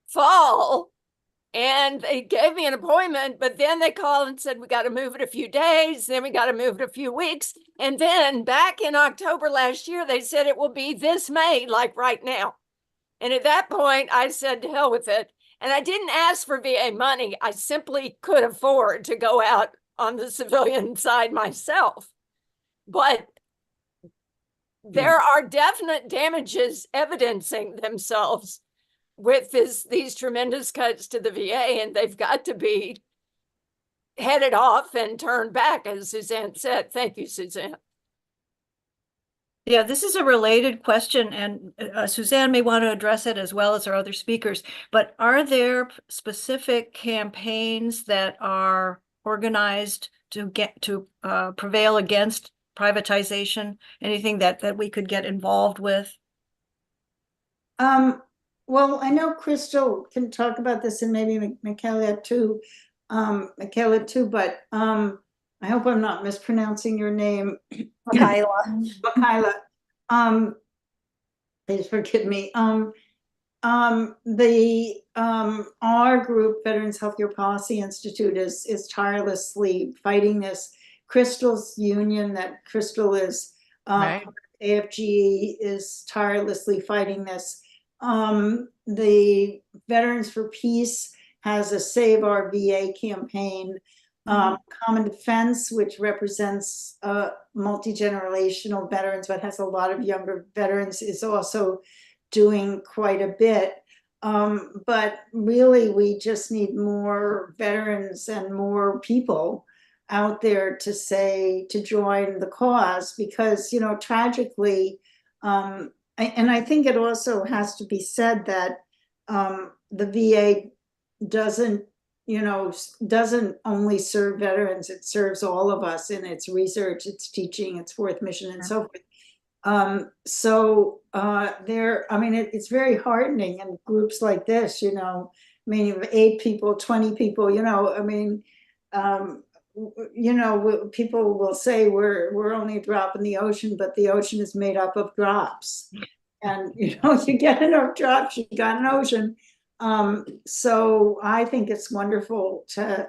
fall, and they gave me an appointment, but then they called and said, we got to move it a few days. Then we got to move it a few weeks. And then back in October last year, they said it will be this May, like right now. And at that point, I said, to hell with it. And I didn't ask for VA money. I simply could afford to go out on the civilian side myself. But there are definite damages evidencing themselves with these tremendous cuts to the VA, and they've got to be headed off and turned back, as Suzanne said. Thank you, Suzanne. Yeah, this is a related question, and Suzanne may want to address it as well as our other speakers, but are there specific campaigns that are organized to prevail against privatization? Anything that we could get involved with? Well, I know Crystal can talk about this, and maybe Micaila too, but I hope I'm not mispronouncing your name. Micaila. Please forgive me. Our group, Veterans Healthcare Policy Institute, is tirelessly fighting this. Crystal's union, that Crystal is, Right. AFGE, is tirelessly fighting this. The Veterans for Peace has a Save Our VA campaign. Common Defense, which represents multi-generational veterans, but has a lot of younger veterans, is also doing quite a bit. But really, we just need more veterans and more people out there to join the cause, because, tragically, and I think it also has to be said that the VA doesn't only serve veterans, it serves all of us in its research, its teaching, its fourth mission, and so forth. It's very heartening in groups like this, of 8 people, 20 people, people will say we're only a drop in the ocean, but the ocean is made up of drops. And, you get enough drops, you got an ocean. So I think it's wonderful to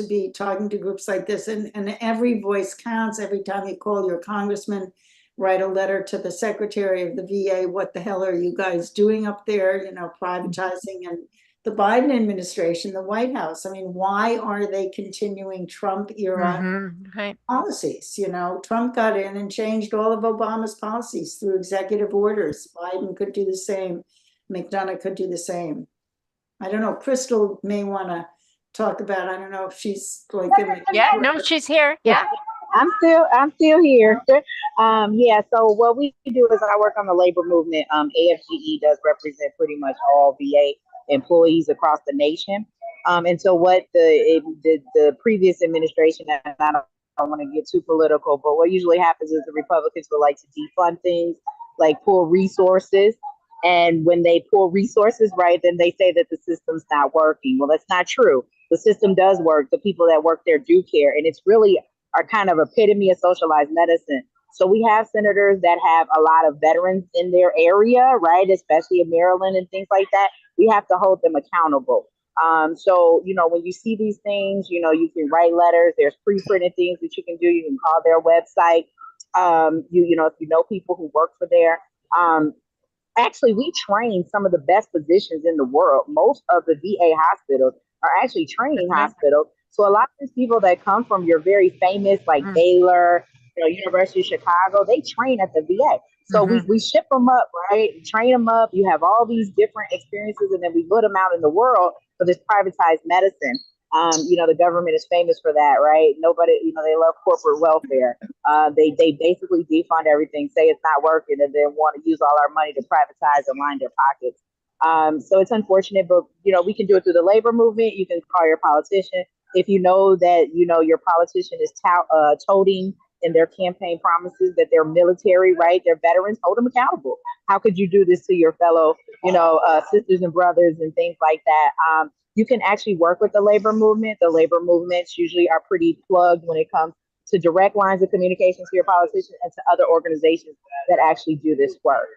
be talking to groups like this, and every voice counts. Every time you call your congressman, write a letter to the secretary of the VA, what the hell are you guys doing up there, privatizing, and the Biden administration, the White House. I mean, why are they continuing Trump era Right. policies? Trump got in and changed all of Obama's policies through executive orders. Biden could do the same. McDonough could do the same. I don't know. Crystal may want to talk about, I don't know if she's like. Yeah, no, she's here. Yeah. I'm still here. So what we do is I work on the labor movement. AFGE does represent pretty much all VA employees across the nation. And so what the previous administration, and I don't want to get too political, but what usually happens is the Republicans would like to defund things, like pull resources. And when they pull resources, right, then they say that the system's not working. Well, that's not true. The system does work. The people that work there do care. And it's really our kind of epitome of socialized medicine. So we have senators that have a lot of veterans in their area, right, especially in Maryland and things like that. We have to hold them accountable. So, when you see these things, you can write letters. There's pre-printed things that you can do. You can call their website. If you know people who work for there. actually, we train some of the best physicians in the world. Most of the VA hospitals are actually training hospitals. So a lot of these people that come from your very famous, like Baylor, University of Chicago, they train at the VA. So we ship them up, right? Train them up. You have all these different experiences, and then we put them out in the world for this privatized medicine. The government is famous for that, right? Nobody, they love corporate welfare. They basically defund everything, say it's not working, and then want to use all our money to privatize and line their pockets. So it's unfortunate, but we can do it through the labor movement. You can call your politician if you know that your politician is toting in their campaign promises that they're military, right? They're veterans. Hold them accountable. How could you do this to your fellow, sisters and brothers and things like that? You can actually work with the labor movement. The labor movements usually are pretty plugged when it comes to direct lines of communication to your politician and to other organizations that actually do this work.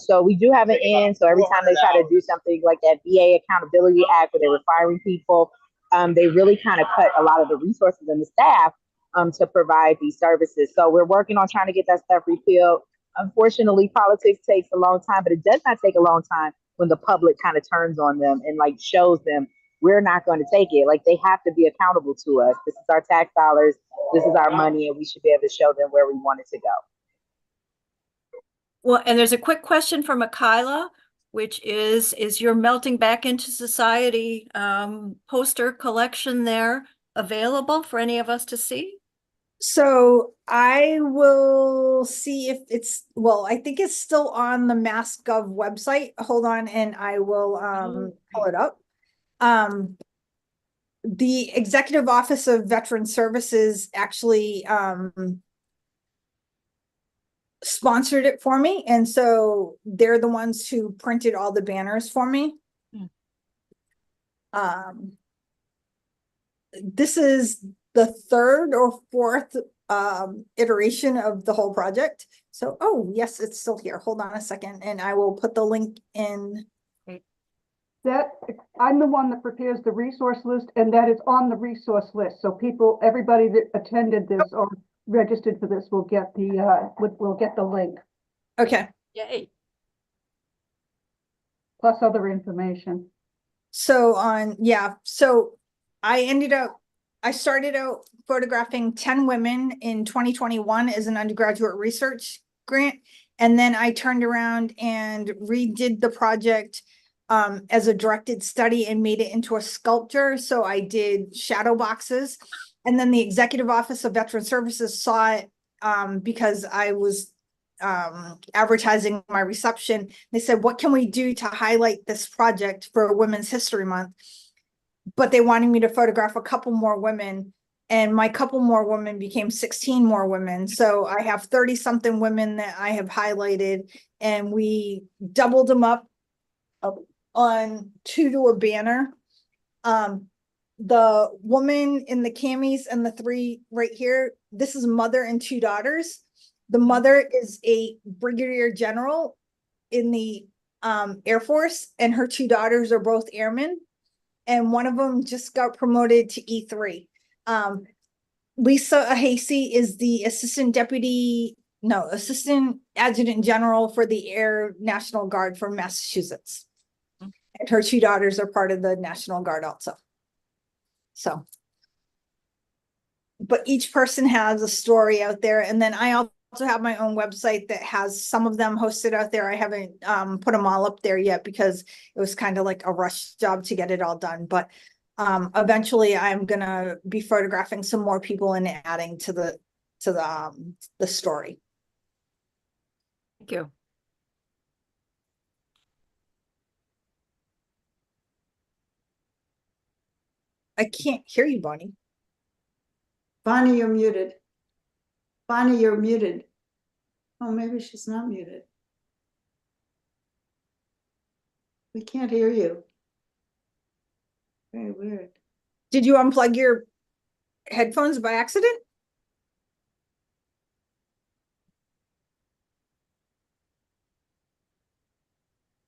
So we do have an end. So every time they try to do something like that VA Accountability Act where they were firing people, they really kind of cut a lot of the resources and the staff to provide these services. So we're working on trying to get that stuff repealed. Unfortunately, politics takes a long time, but it does not take a long time when the public kind of turns on them and like shows them we're not going to take it. Like they have to be accountable to us. This is our tax dollars. This is our money, and we should be able to show them where we want it to go. Well, and there's a quick question from Micaila, which is your Melting Back into Society poster collection there available for any of us to see? So I will see if I think it's still on the MassGov website. Hold on, and I will pull it up. The Executive Office of Veteran Services actually sponsored it for me, and so they're the ones who printed all the banners for me. This is the third or fourth iteration of the whole project. So, oh yes, it's still here. Hold on a second, and I will put the link in. That I'm the one that prepares the resource list, and that is on the resource list. So everybody that attended this or registered for this will get the link. Okay. Yay. Plus other information. So I started out photographing 10 women in 2021 as an undergraduate research grant. And then I turned around and redid the project as a directed study and made it into a sculpture. So I did shadow boxes. And then the Executive Office of Veteran Services saw it because I was advertising my reception. They said, what can we do to highlight this project for Women's History Month? But they wanted me to photograph a couple more women, and my couple more women became 16 more women. So I have 30 something women that I have highlighted, and we doubled them up on 2 to a banner. The woman in the camis and the 3 right here, this is a mother and 2 daughters. The mother is a brigadier general in the Air Force, and her 2 daughters are both airmen. And one of them just got promoted to E3. Lisa Ahasi is the assistant adjutant general for the Air National Guard from Massachusetts. And her 2 daughters are part of the National Guard also. So, but each person has a story out there. And then I also have my own website that has some of them hosted out there. I haven't put them all up there yet because it was kind of like a rush job to get it all done. But eventually I'm gonna be photographing some more people and adding to the story. Thank you. I can't hear you, Bonnie. Bonnie, you're muted. Bonnie, you're muted. Oh, maybe she's not muted. We can't hear you. Very weird. Did you unplug your headphones by accident?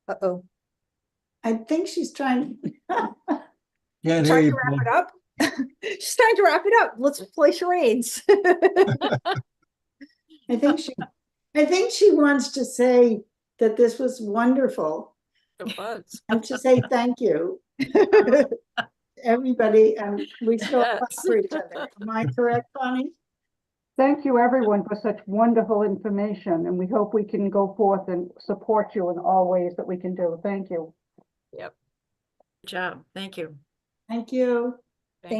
Uh-oh. I think she's trying. Can't hear Trying you. to wrap it up. She's trying to wrap it up. Let's play charades. I think she wants to say that this was wonderful It was. and to say thank you. Everybody, and we still Yes. talk for each other. Am I correct, Bonnie? Thank you, everyone, for such wonderful information, and we hope we can go forth and support you in all ways that we can do. Thank you. Yep. Good job. Thank you. Thank you. Thank